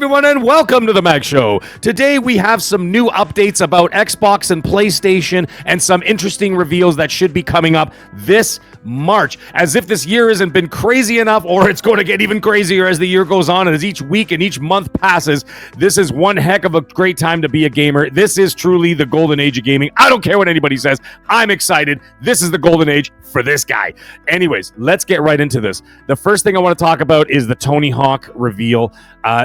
everyone, and welcome to the Mag Show. Today we have some new updates about Xbox and PlayStation and some interesting reveals that should be coming up this March. As if this year hasn't been crazy enough, or it's going to get even crazier as the year goes on and as each week and each month passes. This is one heck of a great time to be a gamer. This is truly the golden age of gaming. I don't care what anybody says. I'm excited. This is the golden age for this guy. Anyways, let's get right into this. The first thing I want to talk about is the Tony Hawk reveal.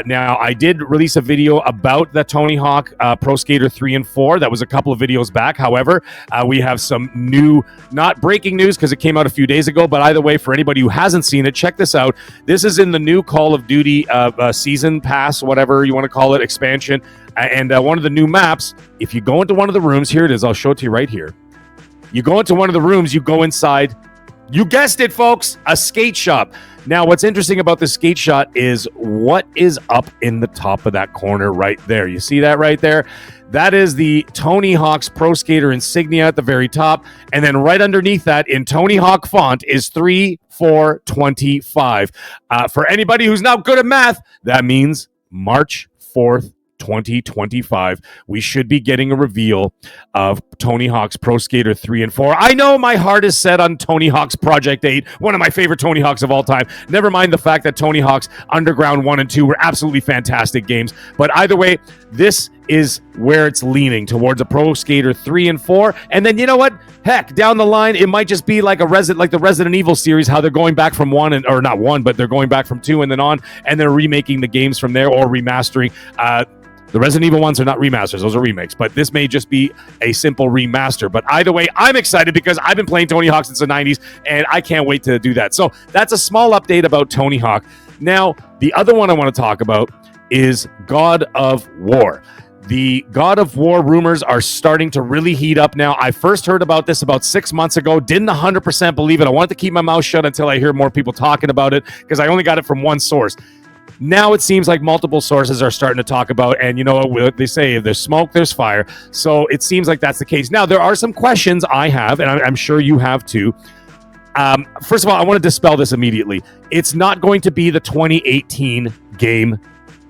Now, I did release a video about the Tony Hawk Pro Skater 3 and 4. That was a couple of videos back. However, we have some new, not breaking news because it came out a few days ago, but either way, for anybody who hasn't seen it, check this out. This is in the new Call of Duty season pass, whatever you want to call it, expansion. And one of the new maps, if you go into one of the rooms, here it is, I'll show it to you right here. You go into one of the rooms, you go inside, you guessed it, folks, a skate shop. Now, what's interesting about the skate shot is what is up in the top of that corner right there. You see that right there? That is the Tony Hawk's Pro Skater insignia at the very top. And then right underneath that in Tony Hawk font is 3/4/25. For anybody who's not good at math, that means March 4th. 2025, we should be getting a reveal of Tony Hawk's Pro Skater 3 and 4. I know my heart is set on Tony Hawk's Project 8, one of my favorite Tony Hawks of all time. Never mind the fact that Tony Hawk's Underground 1 and 2 were absolutely fantastic games. But either way, this is where it's leaning, towards a Pro Skater 3 and 4. And then, you know what? Heck, down the line, it might just be like the Resident Evil series, how they're going back from or not one, but they're going back from 2 and then on, and they're remaking the games from there or remastering. The Resident Evil ones are not remasters. Those are remakes. But this may just be a simple remaster. But either way, I'm excited because I've been playing Tony Hawk since the 90s, and I can't wait to do that. So that's a small update about Tony Hawk. Now, the other one I want to talk about is God of War. The God of War rumors are starting to really heat up now. I first heard about this about 6 months ago. Didn't 100% believe it. I wanted to keep my mouth shut until I hear more people talking about it because I only got it from one source. Now it seems like multiple sources are starting to talk about, and you know what they say, if there's smoke, there's fire. So it seems like that's the case. Now, there are some questions I have, and I'm sure you have too. First of all, I want to dispel this immediately. It's not going to be the 2018 game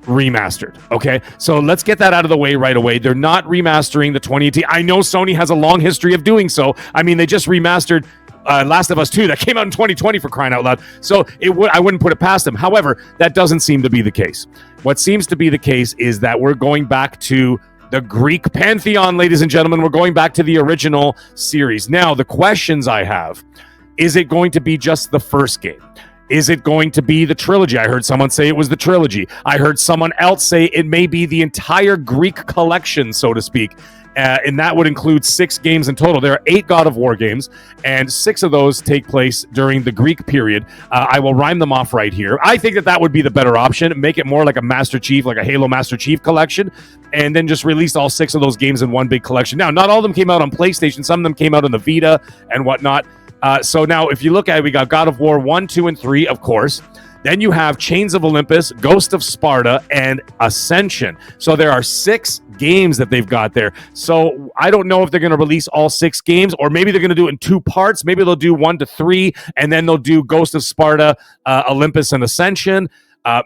remastered, okay? So let's get that out of the way right away. They're not remastering the 2018. I know Sony has a long history of doing so. I mean, they just remastered Last of Us 2 that came out in 2020, for crying out loud. So I wouldn't put it past them. However, that doesn't seem to be the case. What seems to be the case is that we're going back to the Greek pantheon, ladies and gentlemen. We're going back to the original series. Now, the questions I have, is it going to be just the first game? Is it going to be the trilogy? I heard someone say it was the trilogy. I heard someone else say it may be the entire Greek collection, so to speak. And that would include 6 games in total. There are 8 God of War games, and 6 of those take place during the Greek period. I will rhyme them off right here. I think that would be the better option. Make it more like a Master Chief, like a Halo Master Chief collection, and then just release all 6 of those games in one big collection. Now, not all of them came out on PlayStation. Some of them came out on the Vita and whatnot. So now, if you look at it, we got God of War 1, 2, and 3, of course. Then you have Chains of Olympus, Ghost of Sparta, and Ascension. So there are 6 games that they've got there. So I don't know if they're going to release all 6 games, or maybe they're going to do it in 2 parts. Maybe they'll do 1 to 3, and then they'll do Ghost of Sparta, Olympus, and Ascension.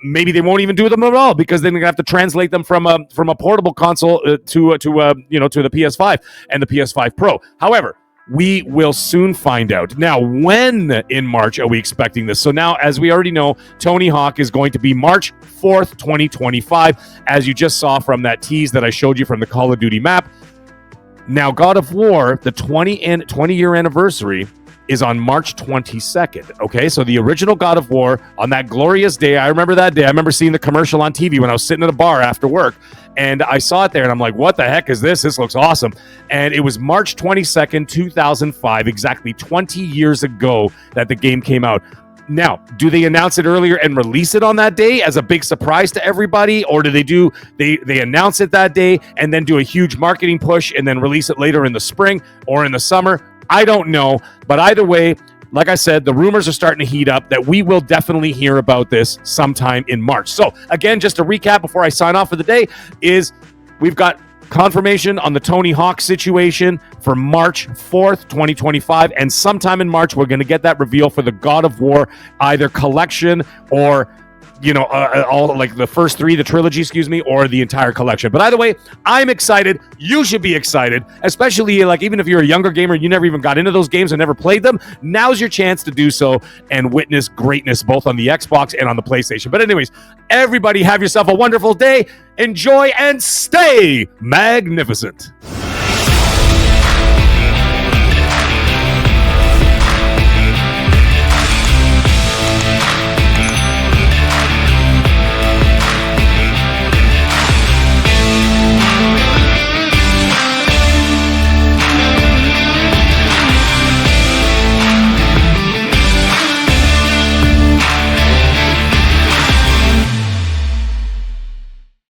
Maybe they won't even do them at all because they're going to have to translate them from a portable console to the PS5 and the PS5 Pro. However, we will soon find out. Now, when in March are we expecting this? So now, as we already know, Tony Hawk is going to be March 4th, 2025, as you just saw from that tease that I showed you from the Call of Duty map. Now, God of War, the 20-year anniversary, is on March 22nd, okay? So the original God of War, on that glorious day, I remember that day. I remember seeing the commercial on TV when I was sitting at a bar after work, and I saw it there, and I'm like, what the heck is this? This looks awesome. And it was March 22nd, 2005, exactly 20 years ago that the game came out. Now, do they announce it earlier and release it on that day as a big surprise to everybody? Or do they announce it that day and then do a huge marketing push and then release it later in the spring or in the summer? I don't know. But either way, like I said, the rumors are starting to heat up that we will definitely hear about this sometime in March. So again, just to recap before I sign off for the day, is we've got confirmation on the Tony Hawk situation for March 4th, 2025. And sometime in March, we're going to get that reveal for the God of War, either collection or all like the first three, the trilogy, excuse me, or the entire collection. But either way, I'm excited. You should be excited, especially like even if you're a younger gamer, you never even got into those games and never played them. Now's your chance to do so and witness greatness both on the Xbox and on the PlayStation. But anyways, everybody have yourself a wonderful day. Enjoy and stay magnificent.